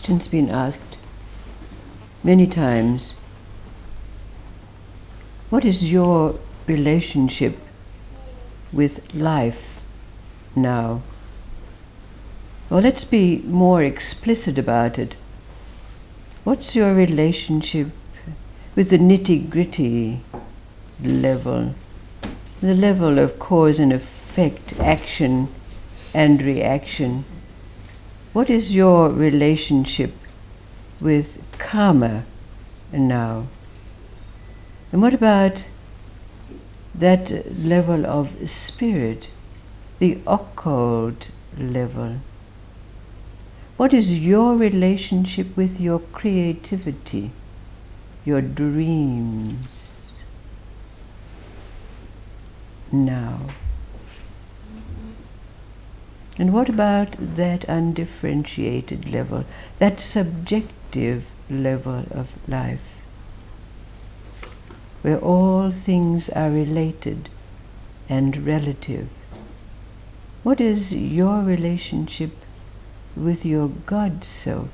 question's been asked many times. What is your relationship with life now? Well, let's be more explicit about it. What's your relationship with the nitty-gritty level, the level of cause and effect, action and reaction? What is your relationship with karma now? And what about that level of spirit, the occult level? What is your relationship with your creativity, your dreams now? And what about that undifferentiated level, that subjective level of life, where all things are related and relative? What is your relationship with your God self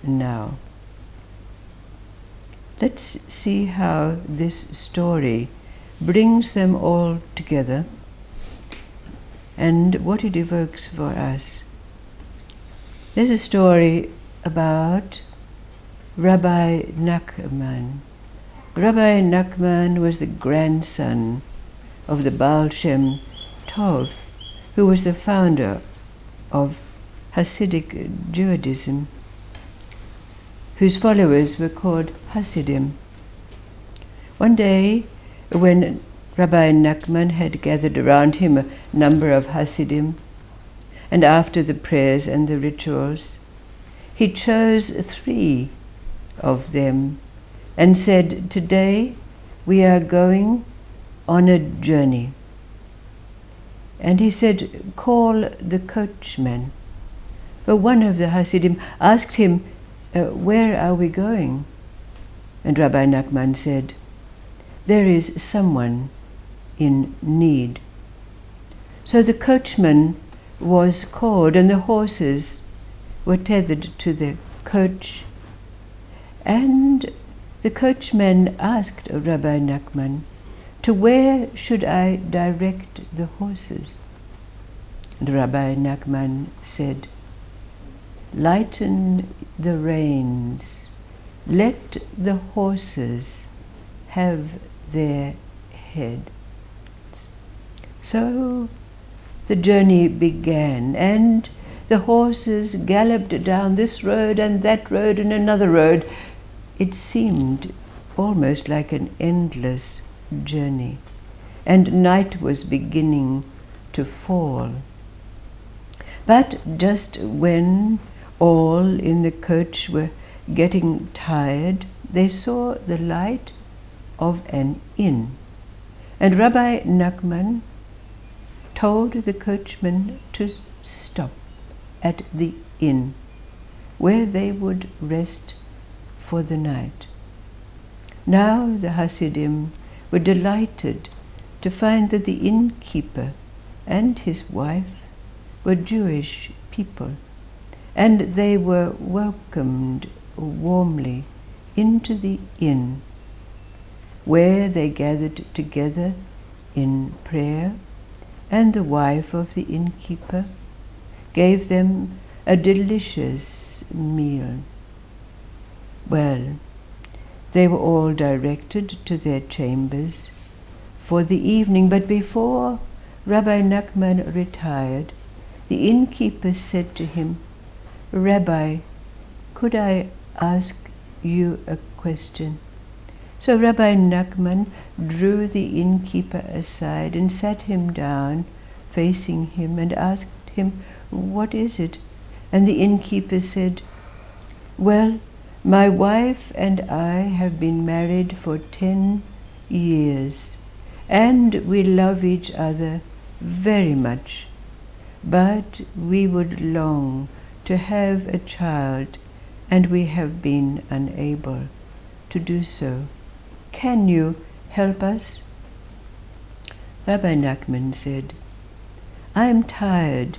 now? Let's see how this story brings them all together and what it evokes for us. There's a story about Rabbi Knackman. Rabbi Knackman was the grandson of the Balshemtov, who was the founder of Hasidic Judaism, whose followers were called Hasidim. One day, when Rabbi Knackman had gathered around him a number of Hasidim, and after the prayers and the rituals, he chose 3 of them and said, "Today we are going on a journey." And he said, "Call the coachman." But one of the Hasidim asked him, "Where are we going?" And Rabbi Knackman said, "There is someone in need." So the coachman was called, and the horses were tethered to the coach. And the coachman asked Rabbi Knackman, "To where should I direct the horses?" And Rabbi Knackman said, "Lighten the reins, let the horses have their head." So the journey began, and the horses galloped down this road and that road and another road. It seemed almost like an endless journey, and night was beginning to fall. But just when all in the coach were getting tired, they saw the light of an inn, and Rabbi Knackman told the coachman to stop at the inn, where they would rest for the night. Now the Hasidim were delighted to find that the innkeeper and his wife were Jewish people, and they were welcomed warmly into the inn, where they gathered together in prayer, and the wife of the innkeeper gave them a delicious meal. Well, they were all directed to their chambers for the evening, but before Rabbi Knackman retired, the innkeeper said to him, "Rabbi, could I ask you a question?" So Rabbi Knackman drew the innkeeper aside and sat him down, facing him, and asked him, "What is it?" And the innkeeper said, "Well, my wife and I have been married for 10 years, and we love each other very much, but we would long to have a child, and we have been unable to do so. Can you help us?" Rabbi Knackman said, "I am tired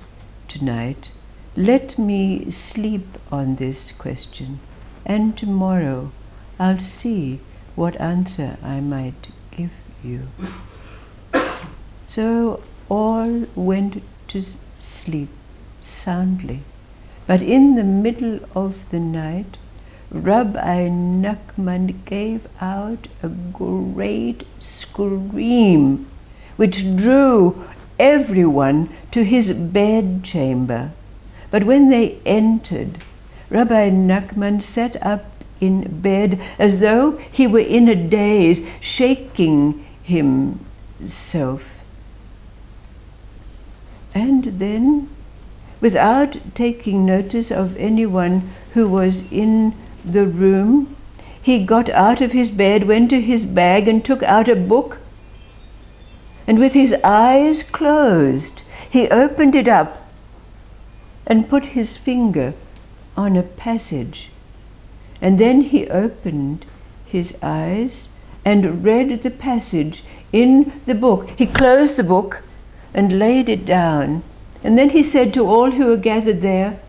tonight, Let me sleep on this question, and tomorrow I'll see what answer I might give you. So all went to sleep soundly, but in the middle of the night, Rabbi Knackman gave out a great scream, which drew everyone to his bedchamber. But when they entered, Rabbi Knackman sat up in bed as though he were in a daze, shaking himself. And then, without taking notice of anyone who was in the room, he got out of his bed, went to his bag and took out a book, and with his eyes closed, he opened it up and put his finger on a passage. And then he opened his eyes and read the passage in the book. He closed the book and laid it down. And then he said to all who were gathered there,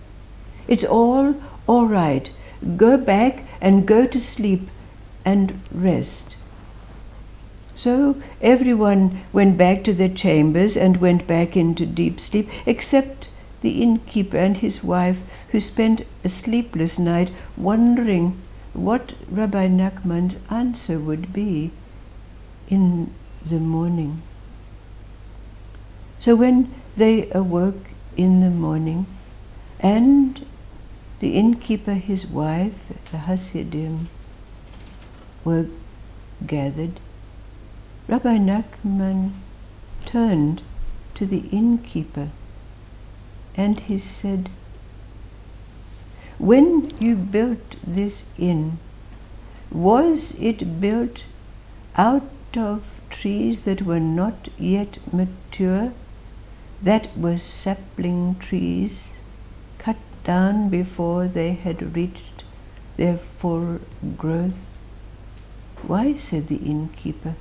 "It's all right. Go back and go to sleep and rest." So everyone went back to their chambers and went back into deep sleep, except the innkeeper and his wife, who spent a sleepless night wondering what Rabbi Knackman's answer would be in the morning. So when they awoke in the morning, and the innkeeper, his wife, the Hasidim, were gathered, Rabbi Knackman turned to the innkeeper and he said, "When you built this inn, was it built out of trees that were not yet mature, that were sapling trees, cut down before they had reached their full growth?" "Why," said the innkeeper,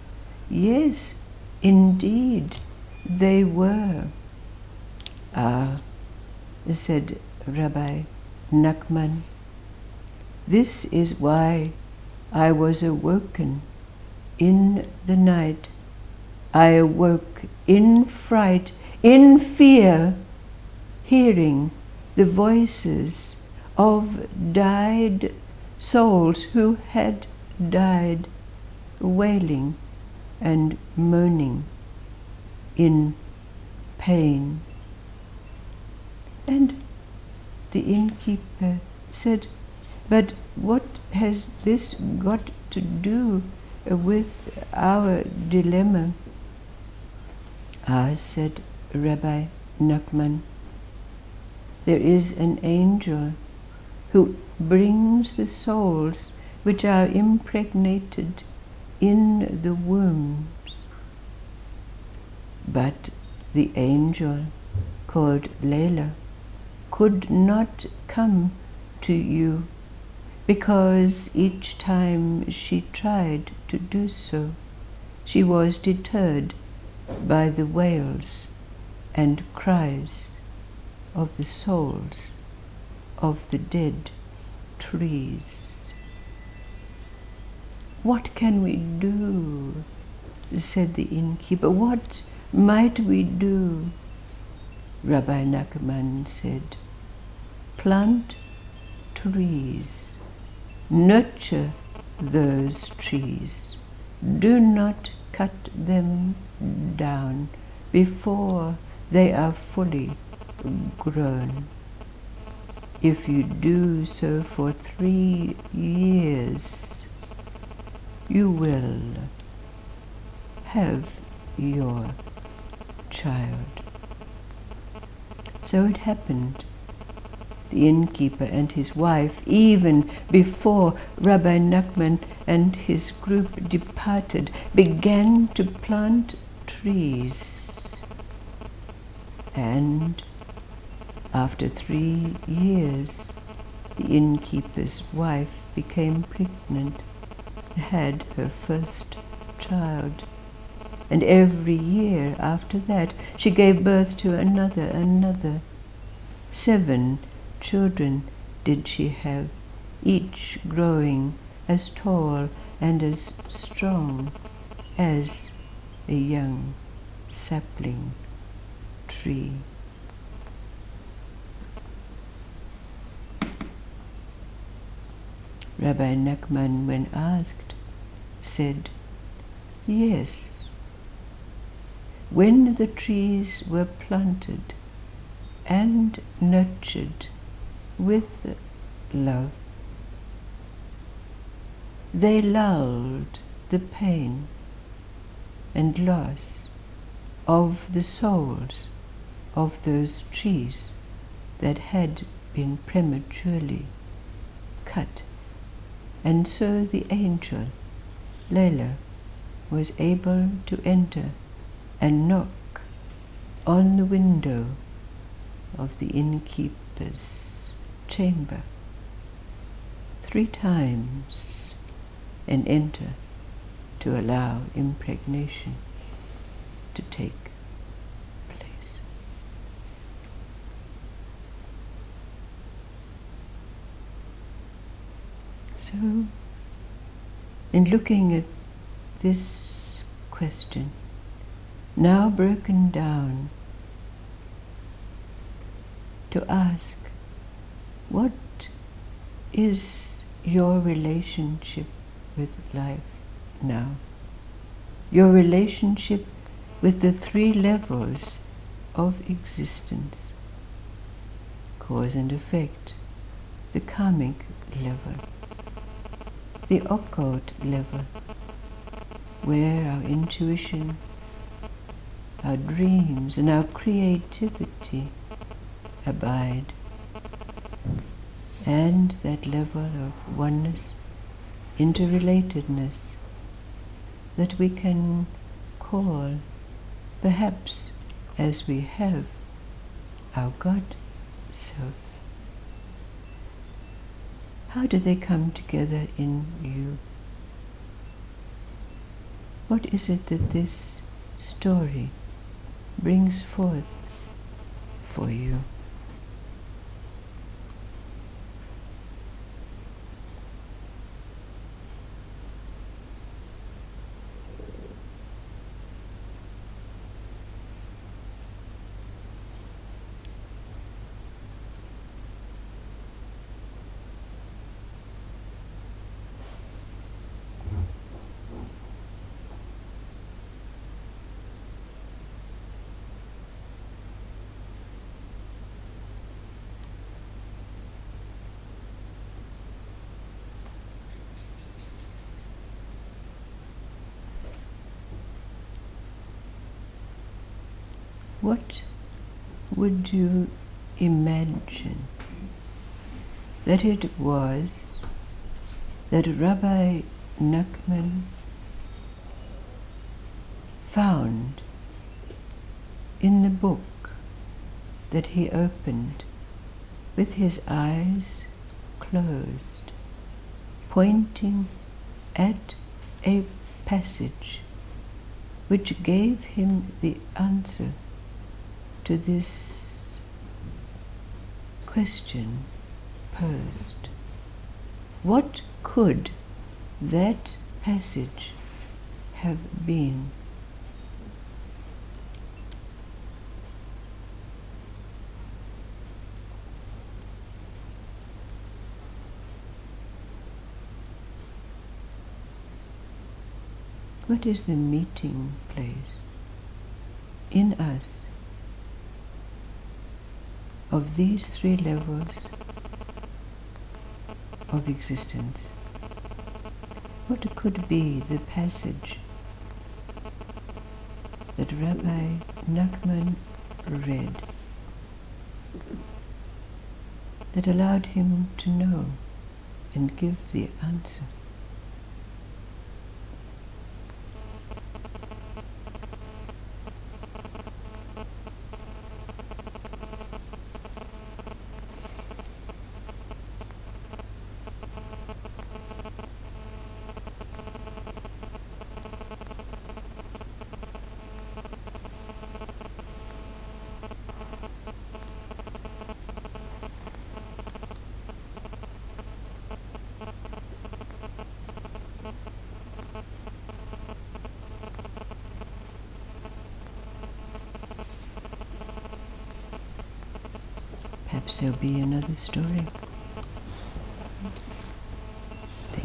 "yes, indeed, they were." "Ah," said Rabbi Knackman, "this is why I was awoken in the night. I awoke in fright, in fear, hearing the voices of died souls who had died, wailing and moaning in pain." And the innkeeper said, "But what has this got to do with our dilemma?" "Ah," said Rabbi Knackman, "there is an angel who brings the souls which are impregnated in the wombs. But the angel called Layla could not come to you, because each time she tried to do so, she was deterred by the wails and cries of the souls of the dead trees." "What can we do?" said the innkeeper. "What might we do?" Rabbi Knackman said, "Plant trees, nurture those trees. Do not cut them down before they are fully grown. If you do so for 3 years, you will have your child." So it happened. The innkeeper and his wife, even before Rabbi Knackman and his group departed, began to plant trees. And after 3 years, the innkeeper's wife became pregnant, had her first child. And every year after that, she gave birth to another. 7 children did she have, each growing as tall and as strong as a young sapling tree. Rabbi Knackman, when asked, said, "Yes, when the trees were planted and nurtured with love, they lulled the pain and loss of the souls of those trees that had been prematurely cut. And so the angel, Layla, was able to enter and knock on the window of the innkeeper's chamber 3 times and enter to allow impregnation to take place." So, in looking at this question, now broken down to ask, what is your relationship with life now? Your relationship with the 3 levels of existence: cause and effect, the karmic level, the occult level, where our intuition, our dreams, and our creativity abide, and that level of oneness, interrelatedness, that we can call, perhaps as we have, our God self. How do they come together in you? What is it that this story brings forth for you? What would you imagine that it was that Rabbi Knackman found in the book that he opened with his eyes closed, pointing at a passage which gave him the answer to this question posed? What could that passage have been? What is the meeting place in us of these 3 levels of existence? What could be the passage that Rabbi Knackman read that allowed him to know and give the answer? Perhaps there'll be another story.